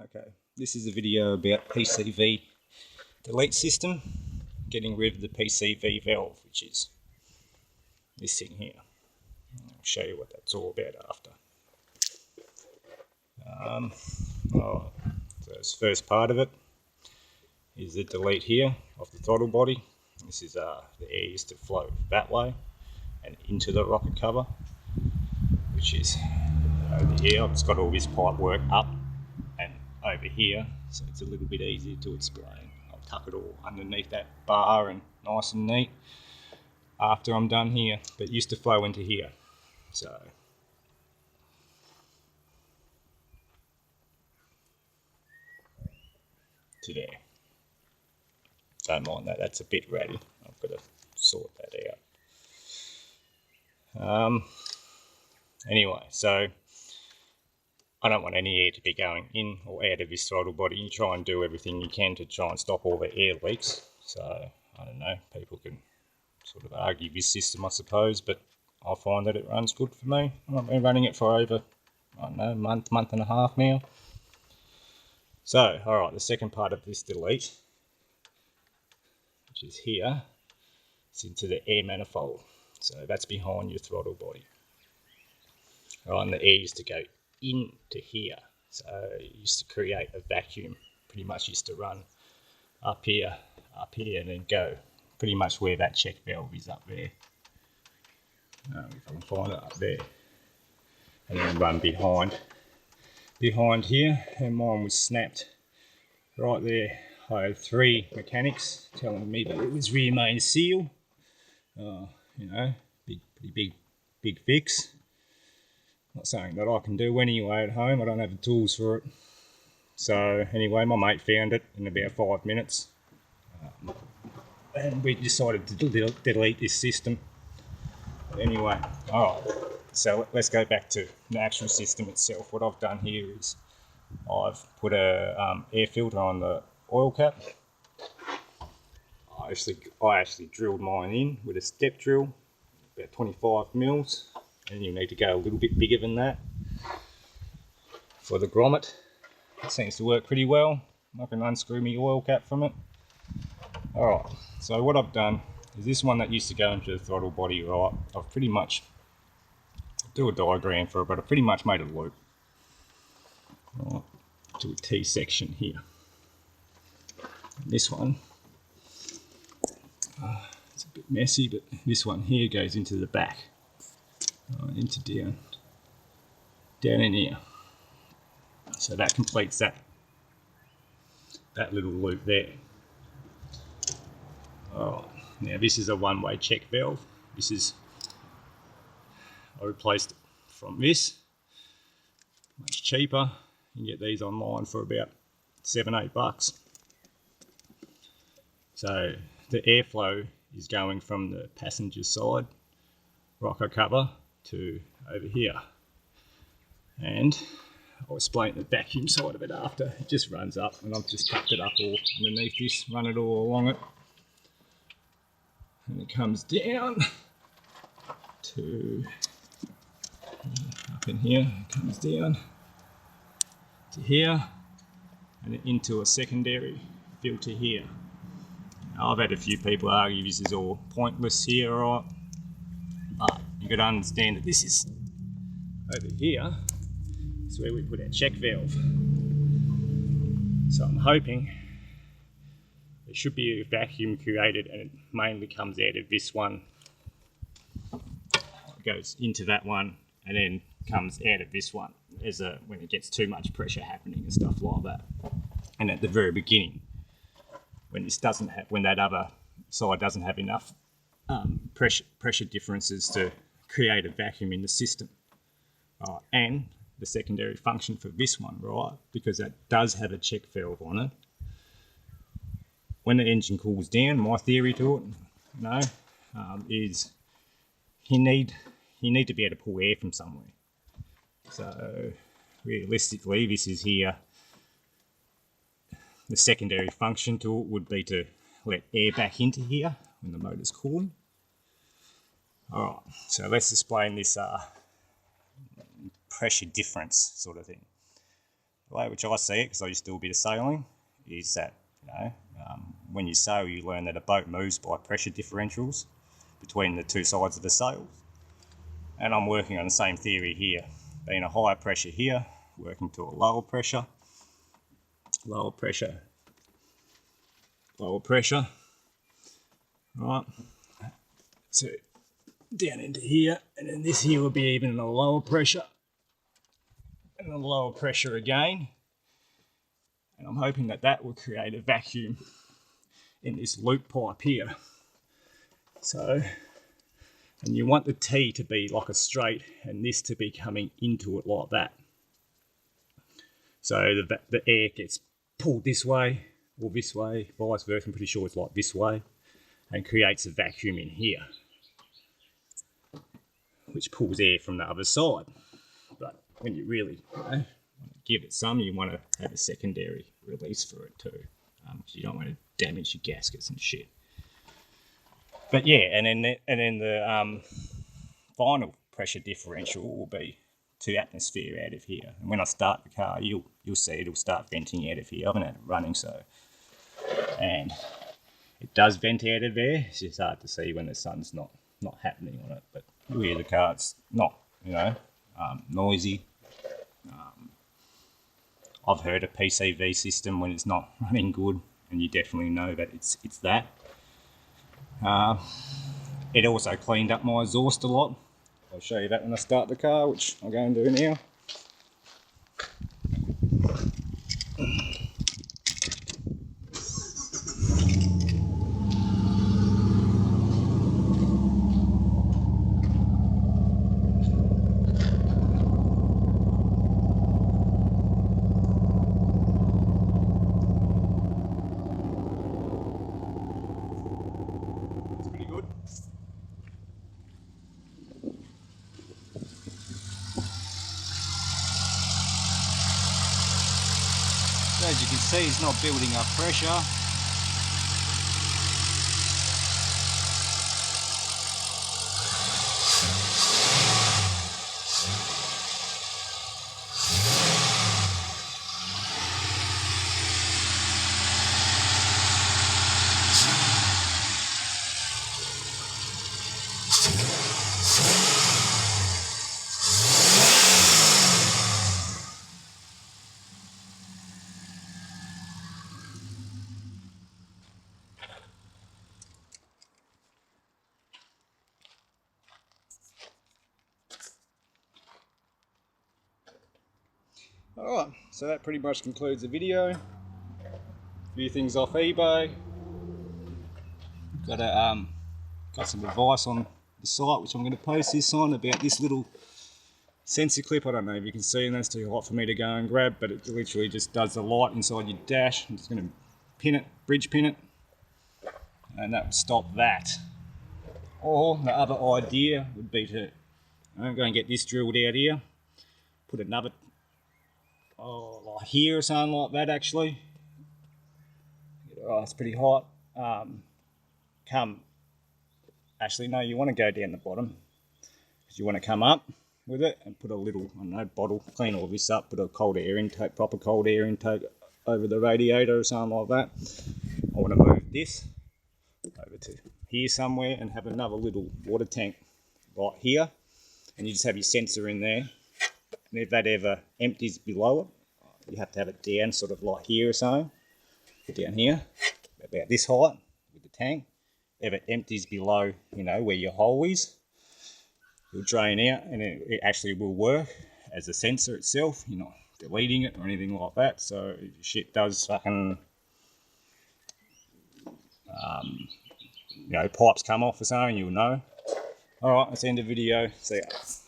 Okay, this is a video about PCV delete system, getting rid of the PCV valve, which is this thing here. I'll show you what that's all about after. So this first part of it is the delete here of the throttle body. This is the air used to flow that way and into the rocket cover, which is over here. I've just got all this pipe work up and over here, so it's a little bit easier to explain. I'll tuck it all underneath that bar and nice and neat after I'm done here, but it used to flow into here. So to there. Don't mind that, that's a bit ratty. I've got to sort that out. Anyway, so I don't want any air to be going in or out of this throttle body. You try and do everything you can to try and stop all the air leaks. So, I don't know, people can sort of argue this system, I suppose, but I find that it runs good for me. I've been running it for over, I don't know, month and a half now. So, alright, the second part of this delete, which is here, it's into the air manifold. So that's behind your throttle body. Right, and the air used to go into here. So it used to create a vacuum. Pretty much used to run up here, and then go pretty much where that check valve is up there. If I can find it up there. And then run behind here, and mine was snapped right there. I had 3 mechanics telling me that it was rear main seal. You know, pretty big fix. Not something that I can do anyway at home. I don't have the tools for it. So anyway, my mate found it in about 5 minutes. And we decided to delete this system. But anyway, alright. So let's go back to the actual system itself. What I've done here is I've put a air filter on the oil cap. I actually drilled mine in with a step drill, about 25 mils, and you need to go a little bit bigger than that for the grommet. It seems to work pretty well. I can unscrew my oil cap from it. Alright, so what I've done is this one that used to go into the throttle body, right, I've pretty much, I'll do a diagram for it, but I've pretty much made a loop. Right, to a T section here. And this one, it's a bit messy, but this one here goes into the back, into down in here. So that completes that little loop there. Alright, now this is a one-way check valve. I replaced it from this, much cheaper. You can get these online for about $7-8. So the airflow is going from the passenger side rocker cover to over here, and I'll explain the vacuum side of it after. It just runs up, and I've just tucked it up all underneath this, run it all along it, and it comes down to up in here, it comes down to here and then into a secondary filter here. Now, I've had a few people argue this is all pointless here, right? But you've got to understand that this is over here. It's where we put our check valve. So I'm hoping there should be a vacuum created, and it mainly comes out of this one. It goes into that one and then comes out of this one when it gets too much pressure happening and stuff like that. And at the very beginning, when that other side doesn't have enough pressure differences to create a vacuum in the system. And the secondary function for this one, right, because that does have a check valve on it. When the engine cools down, my theory to it, is you need to be able to pull air from somewhere. So realistically, this is here. The secondary function to it would be to let air back into here when the motor's cooling. Alright, so let's explain this pressure difference sort of thing. The way which I see it, because I used to do a bit of sailing, is that, when you sail, you learn that a boat moves by pressure differentials between the two sides of the sails. And I'm working on the same theory here, being a higher pressure here, working to a lower pressure, lower pressure, lower pressure, right? So down into here, and then this here will be even a lower pressure, and a lower pressure again. And I'm hoping that that will create a vacuum in this loop pipe here. So, and you want the T to be like a straight and this to be coming into it like that. So the air gets pulled this way or this way, vice versa. I'm pretty sure it's like this way, and creates a vacuum in here, which pulls air from the other side. But when you really give it some, you want to have a secondary release for it too. You don't want to damage your gaskets and shit. But yeah, and then the final pressure differential will be 2 atmosphere out of here. And when I start the car, you'll see it'll start venting out of here. I haven't had it running, so, and it does vent out of there. It's just hard to see when the sun's not happening on it. But you'll hear the car. It's not noisy. I've heard a PCV system when it's not running good, and you definitely know that it's that. It also cleaned up my exhaust a lot. I'll show you that when I start the car, which I'll go and do now. It's pretty good. So as you can see, it's not building up pressure. Alright, so that pretty much concludes the video. A few things off eBay. Got some advice on the site which I'm going to post this on about this little sensor clip. I don't know if you can see, and that's too hot for me to go and grab, but it literally just does the light inside your dash. I'm just going to pin it, bridge pin it, and that will stop that. Or the other idea would be to go and get this drilled out here, put another like here or something like that actually. Oh, it's pretty hot. Actually no, you want to go down the bottom, because you want to come up with it and put a little, I don't know, bottle, clean all this up, put a cold air intake, proper cold air intake over the radiator or something like that. I want to move this over to here somewhere and have another little water tank right here, and you just have your sensor in there, and if that ever empties below it, you have to have it down sort of like here or something, down here, about this height with the tank. If it empties below, where your hole is, it'll drain out, and it actually will work as a sensor itself. You're not deleting it or anything like that. So if shit does fucking, pipes come off or something, you'll know. Alright, that's the end of the video. See ya.